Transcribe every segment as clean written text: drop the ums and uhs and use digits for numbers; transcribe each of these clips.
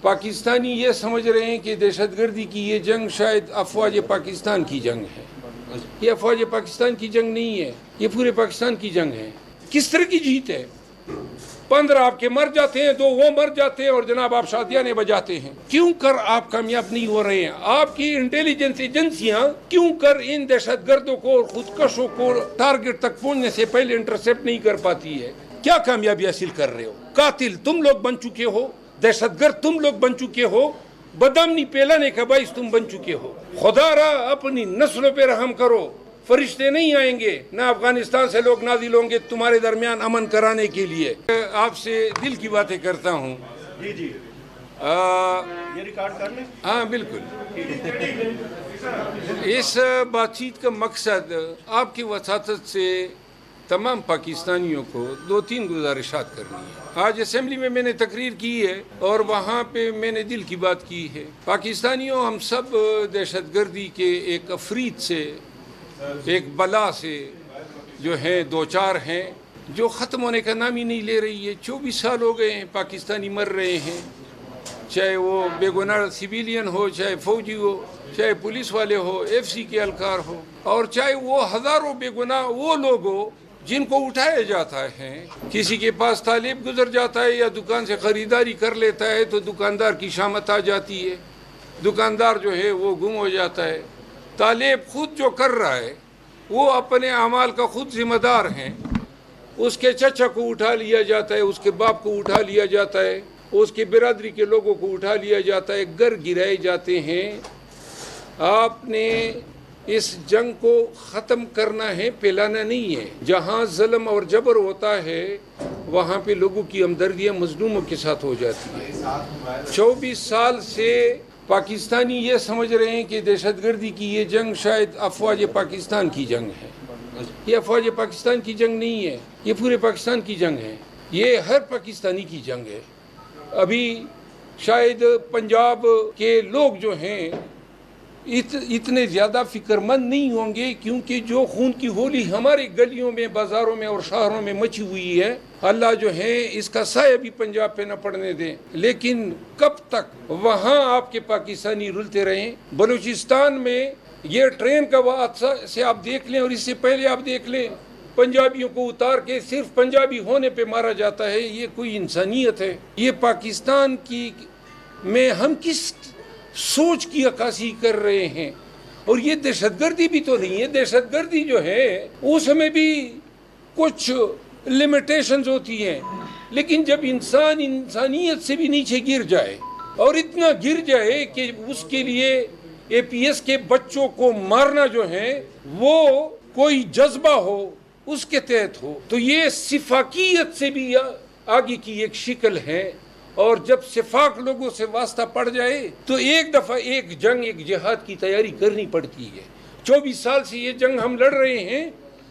پاکستانی یہ سمجھ رہے ہیں کہ دہشت گردی کی یہ جنگ شاید افواج پاکستان کی جنگ ہے. یہ افواج پاکستان کی جنگ نہیں ہے، یہ پورے پاکستان کی جنگ ہے. کس طرح کی جیت ہے؟ 15 آپ کے مر جاتے ہیں، 2 وہ مر جاتے ہیں اور جناب آپ شادیاں بجاتے ہیں. کیوں کر آپ کامیاب نہیں ہو رہے ہیں؟ آپ کی انٹیلیجنس ایجنسیاں کیوں کر ان دہشت گردوں کو اور خودکشوں کو ٹارگٹ تک پہنچنے سے پہلے انٹرسپٹ نہیں کر پاتی ہے؟ کیا کامیابی حاصل کر رہے ہو؟ قاتل تم لوگ بن چکے ہو، دہشت گرد تم لوگ بن چکے ہو، بدامنی پھیلانے کا باعث تم بن چکے ہو. خدا را اپنی نسلوں پہ رحم کرو. فرشتے نہیں آئیں گے، نہ افغانستان سے لوگ نازل ہوں گے تمہارے درمیان امن کرانے کے لیے. آپ سے دل کی باتیں کرتا ہوں. جی یہ ریکارڈ کر لیں. ہاں بالکل. اس بات چیت کا مقصد آپ کی وساطت سے تمام پاکستانیوں کو 2-3 گزارشات کرنی ہے. آج اسمبلی میں نے تقریر کی ہے اور وہاں پہ میں نے دل کی بات کی ہے. پاکستانیوں، ہم سب دہشت گردی کے ایک افریت سے، ایک بلا سے جو ہیں دوچار ہیں، جو ختم ہونے کا نام ہی نہیں لے رہی ہے. 24 سال ہو گئے ہیں پاکستانی مر رہے ہیں، چاہے وہ بے گناہ سویلین ہو، چاہے فوجی ہو، چاہے پولیس والے ہو، FCC کے اہلکار ہو، اور چاہے وہ ہزاروں بے گناہ وہ لوگ ہو جن کو اٹھایا جاتا ہے. کسی کے پاس طالب گزر جاتا ہے یا دکان سے خریداری کر لیتا ہے تو دکاندار کی شامت آ جاتی ہے، دکاندار جو ہے وہ گم ہو جاتا ہے. طالب خود جو کر رہا ہے وہ اپنے اعمال کا خود ذمہ دار ہیں. اس کے چچا کو اٹھا لیا جاتا ہے، اس کے باپ کو اٹھا لیا جاتا ہے، اس کی برادری کے لوگوں کو اٹھا لیا جاتا ہے، گھر گرائے جاتے ہیں. آپ نے اس جنگ کو ختم کرنا ہے، پھیلانا نہیں ہے. جہاں ظلم اور جبر ہوتا ہے وہاں پہ لوگوں کی ہمدردیاں مظلوموں کے ساتھ ہو جاتی ہے. 24 سال سے پاکستانی یہ سمجھ رہے ہیں کہ دہشت گردی کی یہ جنگ شاید افواج پاکستان کی جنگ ہے. یہ افواج پاکستان کی جنگ نہیں ہے، یہ پورے پاکستان کی جنگ ہے. یہ ہر پاکستانی کی جنگ ہے. ابھی شاید پنجاب کے لوگ جو ہیں اتنے زیادہ فکر مند نہیں ہوں گے، کیونکہ جو خون کی ہولی ہماری گلیوں میں، بازاروں میں اور شہروں میں مچی ہوئی ہے، اللہ جو ہے اس کا سایہ بھی پنجاب پہ نہ پڑنے دیں. لیکن کب تک وہاں آپ کے پاکستانی رلتے رہیں؟ بلوچستان میں یہ ٹرین کا حادثہ سے آپ دیکھ لیں، اور اس سے پہلے آپ دیکھ لیں پنجابیوں کو اتار کے صرف پنجابی ہونے پہ مارا جاتا ہے. یہ کوئی انسانیت ہے؟ یہ پاکستان کی میں ہم کس سوچ کی عکاسی کر رہے ہیں؟ اور یہ دہشت گردی بھی تو نہیں ہے. دہشت گردی جو ہے اس میں بھی کچھ لمیٹیشنز ہوتی ہیں، لیکن جب انسان انسانیت سے بھی نیچے گر جائے اور اتنا گر جائے کہ اس کے لیے APS کے بچوں کو مارنا جو ہے وہ کوئی جذبہ ہو، اس کے تحت ہو، تو یہ سفاکیت سے بھی آگے کی ایک شکل ہے. اور جب سفاک لوگوں سے واسطہ پڑ جائے تو ایک دفعہ ایک جنگ، ایک جہاد کی تیاری کرنی پڑتی ہے. 24 سال سے یہ جنگ ہم لڑ رہے ہیں،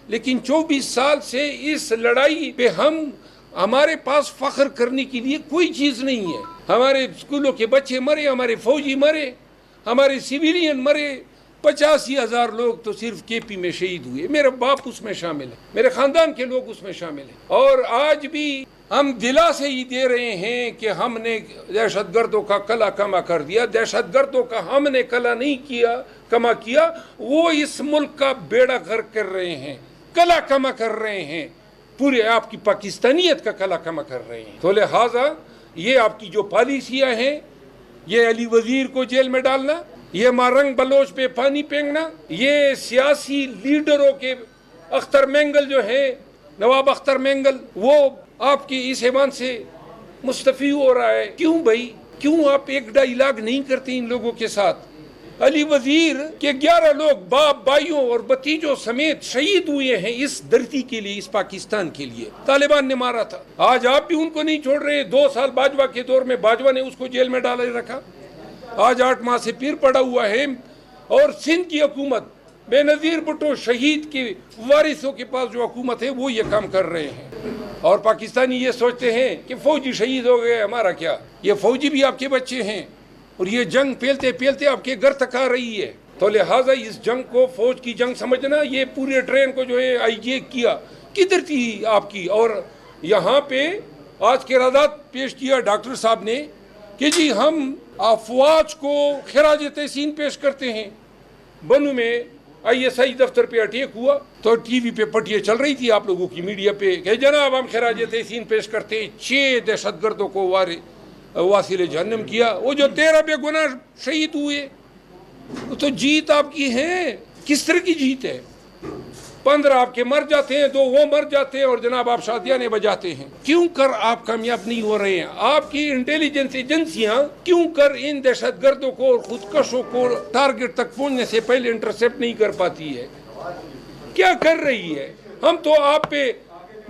لیکن 24 سال سے اس لڑائی پہ ہمارے پاس فخر کرنے کے لیے کوئی چیز نہیں ہے. ہمارے اسکولوں کے بچے مرے، ہمارے فوجی مرے، ہمارے سویلین مرے. 85,000 لوگ تو صرف KP میں شہید ہوئے. میرا باپ اس میں شامل ہے، میرے خاندان کے لوگ اس میں شامل ہیں. اور آج بھی ہم دلا سے ہی دے رہے ہیں کہ ہم نے دہشت گردوں کا کلا کما کر دیا. دہشت گردوں کا ہم نے کلا نہیں کما کیا، وہ اس ملک کا بیڑا غرق کر رہے ہیں، کلا کما کر رہے ہیں، پورے آپ کی پاکستانیت کا کلا کما کر رہے ہیں. تو لہٰذا یہ آپ کی جو پالیسیاں ہیں، یہ علی وزیر کو جیل میں ڈالنا، یہ مارنگ بلوچ پہ پانی پھینکنا، یہ سیاسی لیڈروں کے اختر مینگل جو ہے، نواب اختر مینگل، وہ آپ کی اس ایوان سے مستعفی ہو رہا ہے. کیوں بھائی؟ کیوں آپ ایک ڈائیلاگ نہیں کرتے ان لوگوں کے ساتھ؟ علی وزیر کے 11 لوگ باپ، بھائیوں اور بھتیجوں سمیت شہید ہوئے ہیں اس دھرتی کے لیے، اس پاکستان کے لیے. طالبان نے مارا تھا. آج آپ بھی ان کو نہیں چھوڑ رہے. 2 سال باجوہ کے دور میں باجوہ نے اس کو جیل میں ڈالے رکھا. آج 8 ماہ سے پیر پڑا ہوا ہے. اور سندھ کی حکومت، بے نظیر بھٹو شہید کے وارثوں کے پاس جو حکومت ہے وہ یہ کام کر رہے ہیں. اور پاکستانی یہ سوچتے ہیں کہ فوجی شہید ہو گئے، ہمارا کیا؟ یہ فوجی بھی آپ کے بچے ہیں، اور یہ جنگ پھیلتے پھیلتے آپ کے گھر تک آ رہی ہے. تو لہٰذا اس جنگ کو فوج کی جنگ سمجھنا. یہ پورے ٹرین کو جو ہے IJ کیا، کدھر تھی آپ کی؟ اور یہاں پہ آج کے رادات پیش کیا ڈاکٹر صاحب نے کہ جی ہم افواج کو خراج تحسین پیش کرتے ہیں. بنو میں ISI دفتر پہ اٹیک ہوا تو ٹی وی پہ پٹیاں چل رہی تھی آپ لوگوں کی میڈیا پہ کہ جناب ہم خراج تحسین پیش کرتے ہیں. 6 دہشت گردوں کو واصل جہنم کیا. وہ جو 13 بے گناہ شہید ہوئے تو جیت آپ کی ہے. کس طرح کی جیت ہے؟ 15 آپ کے مر جاتے ہیں, 2 وہ مر جاتے ہیں اور جناب آپ شادیاں بجاتے ہیں. کیوں کر آپ کامیاب نہیں ہو رہے ہیں؟ آپ کی انٹیلیجنس ایجنسیاں کیوں کر ان دہشت گردوں کو اور خودکشوں کو ٹارگٹ تک پہنچنے سے پہلے انٹرسپٹ نہیں کر پاتی ہے؟ کیا کر رہی ہے؟ ہم تو آپ پہ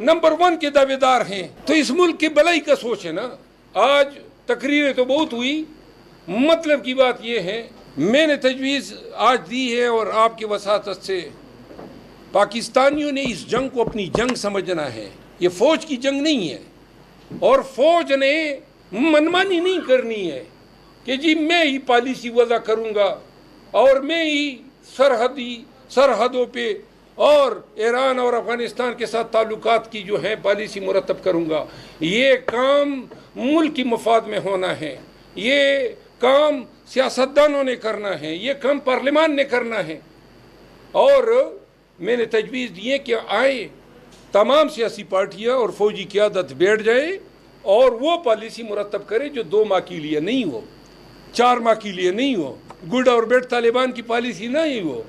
نمبر 1 کے دعوے دار ہیں. تو اس ملک کی بھلائی کا سوچ ہے نا. آج تقریریں تو بہت ہوئی, مطلب کی بات یہ ہے میں نے تجویز آج دی ہے اور آپ کی وساطت سے پاکستانیوں نے اس جنگ کو اپنی جنگ سمجھنا ہے. یہ فوج کی جنگ نہیں ہے اور فوج نے منمانی نہیں کرنی ہے کہ جی میں ہی پالیسی وضع کروں گا اور میں ہی سرحدوں پہ اور ایران اور افغانستان کے ساتھ تعلقات کی جو ہے پالیسی مرتب کروں گا. یہ کام ملک کی مفاد میں ہونا ہے. یہ کام سیاستدانوں نے کرنا ہے. یہ کام پارلیمان نے کرنا ہے. اور میں نے تجویز دی ہے کہ آئے تمام سیاسی پارٹیاں اور فوجی قیادت بیٹھ جائے اور وہ پالیسی مرتب کرے جو 2 ماہ کے لیے نہیں ہو, 4 ماہ کے لیے نہیں ہو. گڈ اور بیڈ طالبان کی پالیسی نہیں ہو,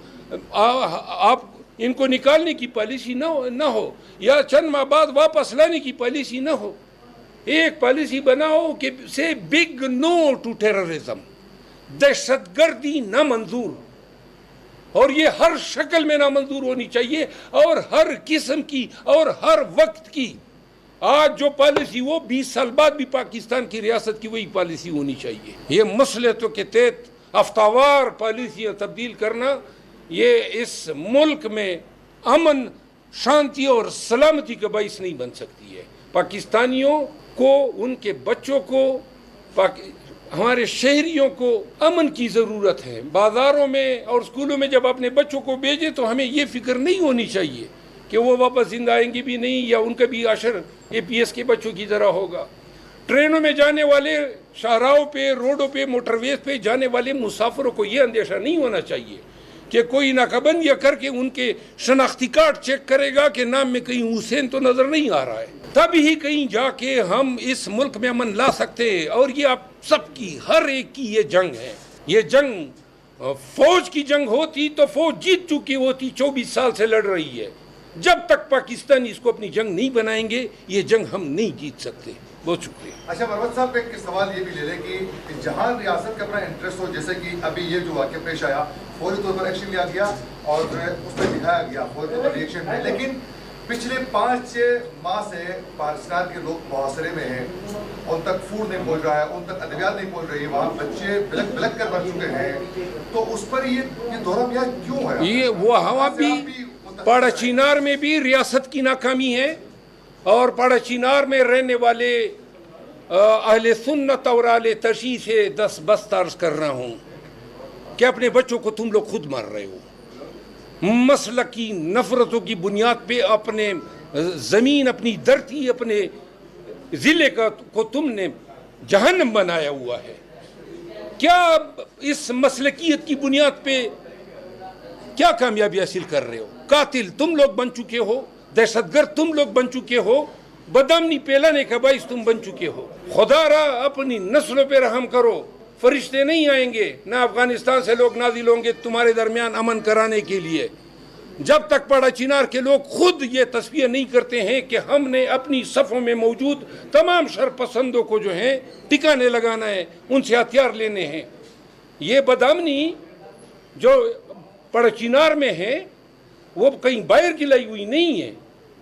آپ ان کو نکالنے کی پالیسی نہ ہو یا چند ماہ بعد واپس لانے کی پالیسی نہ ہو. ایک پالیسی بناؤ کہ سے بگ نو ٹو ٹیررزم. دہشت گردی نامنظور, اور یہ ہر شکل میں نامنظور ہونی چاہیے اور ہر قسم کی اور ہر وقت کی. آج جو پالیسی وہ 20 سال بعد بھی پاکستان کی ریاست کی وہی پالیسی ہونی چاہیے. یہ مصلحتوں کے تحت ہفتہ پالیسیاں تبدیل کرنا یہ اس ملک میں امن, شانتی اور سلامتی کا باعث نہیں بن سکتی ہے. پاکستانیوں کو, ان کے بچوں کو, ہمارے شہریوں کو امن کی ضرورت ہے. بازاروں میں اور اسکولوں میں جب اپنے بچوں کو بھیجیں تو ہمیں یہ فکر نہیں ہونی چاہیے کہ وہ واپس زندہ آئیں گے بھی نہیں یا ان کا بھی عشر APS کے بچوں کی طرح ہوگا. ٹرینوں میں جانے والے, شاہراہوں پہ, روڈوں پہ, موٹر ویز پہ جانے والے مسافروں کو یہ اندیشہ نہیں ہونا چاہیے کہ کوئی ناکہ بندیاں کر کے ان کے شناختی کارڈ چیک کرے گا کہ نام میں کہیں حسین تو نظر نہیں آ رہا ہے. تب ہی کہیں جا کے ہم اس ملک میں امن لا سکتے ہیں. اور یہ آپ سب کی, ہر ایک کی یہ جنگ ہے. یہ جنگ فوج کی جنگ ہوتی تو فوج جیت چکی ہوتی, 24 سال سے لڑ رہی ہے. جب تک پاکستانی اس کو اپنی جنگ نہیں بنائیں گے یہ جنگ ہم نہیں جیت سکتے. بہت شکریہ. اچھا مروت صاحب, ایک سوال یہ بھی لے لیں کہ جہاں ریاست کا اپنا انٹرسٹ ہو, جیسے کہ ابھی یہ جو واقعہ پیش آیا فوری طور پر ایکشن لیا گیا اور اس پہ دکھایا گیا فوری طور پر ریئیکشن ہے, لیکن پچھلے 5-6 ماہ سے پاکستان کے لوگ محاصرے میں ہیں, ان تک فوڈ نہیں پہنچ رہا ہے, ان تک ادویات نہیں پہنچ رہی, وہاں بچے بلک کر مر چکے ہیں. تو اس پر یہ دورہ میاں کیوں ہے؟ یہ وہ ہوا بھی پاڑا چینار میں بھی ریاست کی ناکامی ہے اور پاڑا چینار میں رہنے والے اہل سنت اور اہل تشیع سے بس عرض کر رہا ہوں کہ اپنے بچوں کو تم لوگ خود مار رہے ہو. مسلکی نفرتوں کی بنیاد پہ اپنے زمین, اپنی دھرتی, اپنے ضلع کو تم نے جہنم بنایا ہوا ہے. کیا اس مسلکیت کی بنیاد پہ کیا کامیابی حاصل کر رہے ہو؟ قاتل تم لوگ بن چکے ہو, دہشت گرد تم لوگ بن چکے ہو, بدامنی پھیلانے کا باعث تم بن چکے ہو. خدا را اپنی نسلوں پہ رحم کرو. فرشتے نہیں آئیں گے, نہ افغانستان سے لوگ نازل ہوں گے تمہارے درمیان امن کرانے کے لیے, جب تک پاڑا چینار کے لوگ خود یہ تصویر نہیں کرتے ہیں کہ ہم نے اپنی صفوں میں موجود تمام شرپسندوں کو جو ہیں ٹکانے لگانا ہے, ان سے ہتھیار لینے ہیں. یہ بدامنی جو پاڑا چینار میں ہے وہ کہیں باہر کی لائی ہوئی نہیں ہے,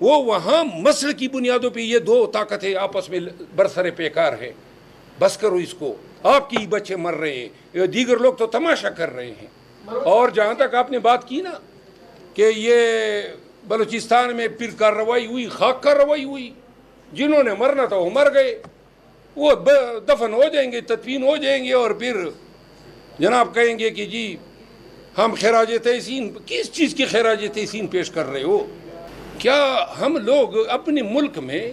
وہ وہاں مسل کی بنیادوں پہ یہ 2 طاقتیں آپس میں برسر پیکار ہے. بس کرو اس کو, آپ کی بچے مر رہے ہیں, دیگر لوگ تو تماشا کر رہے ہیں. اور جہاں تک آپ نے بات کی نا کہ یہ بلوچستان میں پھر کارروائی ہوئی, خاک کارروائی ہوئی, جنہوں نے مرنا تھا وہ مر گئے, وہ دفن ہو جائیں گے, تدفین ہو جائیں گے, اور پھر جناب کہیں گے کہ جی ہم خراج تحسین. کس چیز کی خراج تحسین پیش کر رہے ہو؟ کیا ہم لوگ اپنے ملک میں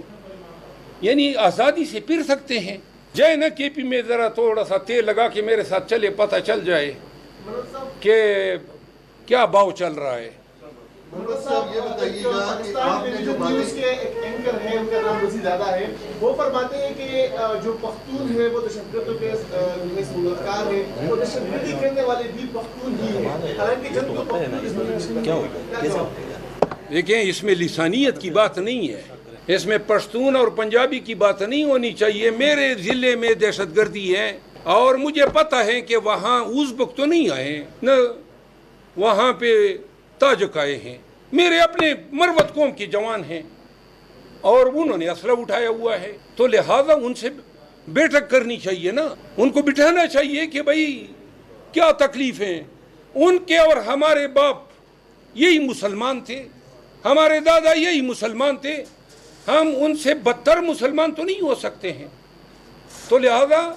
یعنی آزادی سے پھر سکتے ہیں؟ جائے نا کے پی میں ذرا تھوڑا سا تیل لگا کے میرے ساتھ چلے، پتہ چل جائے کہ کیا بھاؤ چل رہا ہے۔ محمد صاحب یہ بتائیے گا کہ آپ نے جو نیوز کے ایک اینکر ہیں، ان کا نام وزیر زادہ ہے، وہ فرماتے ہیں کہ جو پختون ہے وہ دہشت گردوں کے سبودکار ہیں، وہ دہشت گردی کرنے والے بھی پختون ہی ہیں، حالانکہ جب تو پختون کیا ہوگا؟ دیکھیں اس میں لسانیت کی بات نہیں ہے، اس میں پشتون اور پنجابی کی بات نہیں ہونی چاہیے۔ میرے ضلع میں دہشت گردی ہے اور مجھے پتہ ہے کہ وہاں ازبک تو نہیں آئے، نہ وہاں پہ تاجک آئے ہیں، میرے اپنے مروت قوم کے جوان ہیں اور انہوں نے اسلحہ اٹھایا ہوا ہے، تو لہذا ان سے بیٹھک کرنی چاہیے نا، ان کو بٹھانا چاہیے کہ بھائی کیا تکلیف ہیں ان کے، اور ہمارے باپ یہی مسلمان تھے، ہمارے دادا یہی مسلمان تھے، ہم ان سے بدتر مسلمان تو نہیں ہو سکتے ہیں۔ تو لہذا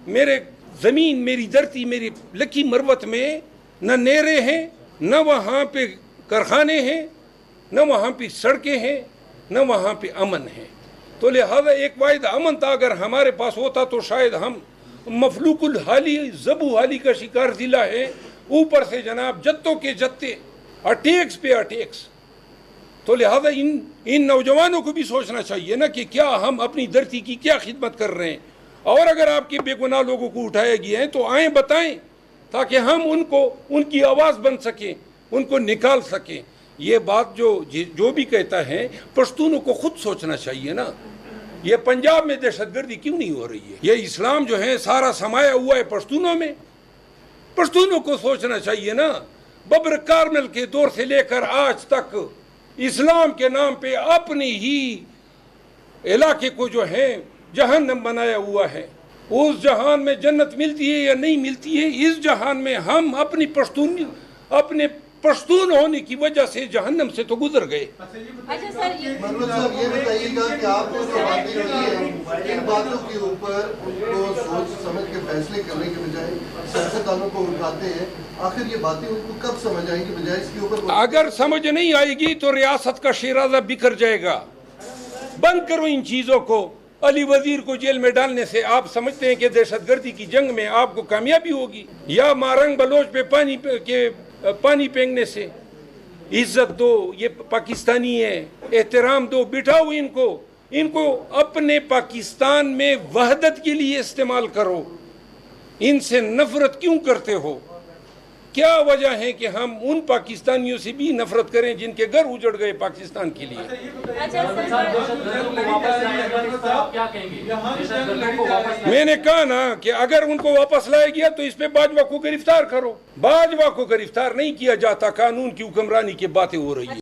میرے زمین، میری دھرتی، میری لکی مروت میں نہ نیرے ہیں، نہ وہاں پہ کارخانے ہیں، نہ وہاں پہ سڑکیں ہیں، نہ وہاں پہ امن ہے۔ تو لہذا ایک واحد امن تھا، اگر ہمارے پاس ہوتا تو شاید ہم مفلوق الحالی، ذبو حالی کا شکار ضلع ہے، اوپر سے جناب جتوں کے جتے، اٹیکس پہ اٹیکس۔ تو لہذا ان نوجوانوں کو بھی سوچنا چاہیے نا کہ کیا ہم اپنی دھرتی کی کیا خدمت کر رہے ہیں، اور اگر آپ کے بے گناہ لوگوں کو اٹھایا گیا ہے تو آئیں بتائیں، تاکہ ہم ان کی آواز بن سکیں، ان کو نکال سکیں۔ یہ بات جو بھی کہتا ہے، پشتونوں کو خود سوچنا چاہیے نا، یہ پنجاب میں دہشت گردی کیوں نہیں ہو رہی ہے؟ یہ اسلام جو ہے سارا سمایا ہوا ہے پشتونوں میں، پشتونوں کو سوچنا چاہیے نا۔ ببر کارمل کے دور سے لے کر آج تک اسلام کے نام پہ اپنی ہی علاقے کو جو ہے جہنم بنایا ہوا ہے۔ اس جہان میں جنت ملتی ہے یا نہیں ملتی ہے، اس جہان میں ہم اپنے پشتون ہونے کی وجہ سے جہنم سے تو گزر گئے۔ محمد صاحب یہ بتائیے گا کہ آپ نے جو باتیں کی ہیں، ان باتوں کے اوپر ان کو سوچ سمجھ کے فیصلے کرنے کے بجائے سیاستدانوں کو اٹھاتے ہیں، آخر یہ باتیں ان کو کب سمجھ آئیں گی؟ بجائے اس کے اوپر اگر سمجھ نہیں آئے گی تو ریاست کا شیرازہ بکھر جائے گا۔ بند کرو ان چیزوں کو۔ علی وزیر کو جیل میں ڈالنے سے آپ سمجھتے ہیں کہ دہشت گردی کی جنگ میں آپ کو کامیابی ہوگی، یا مارنگ بلوچ پہ پانی پھینکنے سے؟ عزت دو، یہ پاکستانی ہے، احترام دو، بٹھاؤ ان کو اپنے پاکستان میں وحدت کے لیے استعمال کرو۔ ان سے نفرت کیوں کرتے ہو؟ کیا وجہ ہے کہ ہم ان پاکستانیوں سے بھی نفرت کریں جن کے گھر اجڑ گئے پاکستان کے لیے؟ میں نے کہا نا کہ اگر ان کو واپس لایا گیا تو اس پہ باجوہ کو گرفتار کرو۔ باجوہ کو گرفتار نہیں کیا جاتا، قانون کی حکمرانی کی باتیں ہو رہی ہیں۔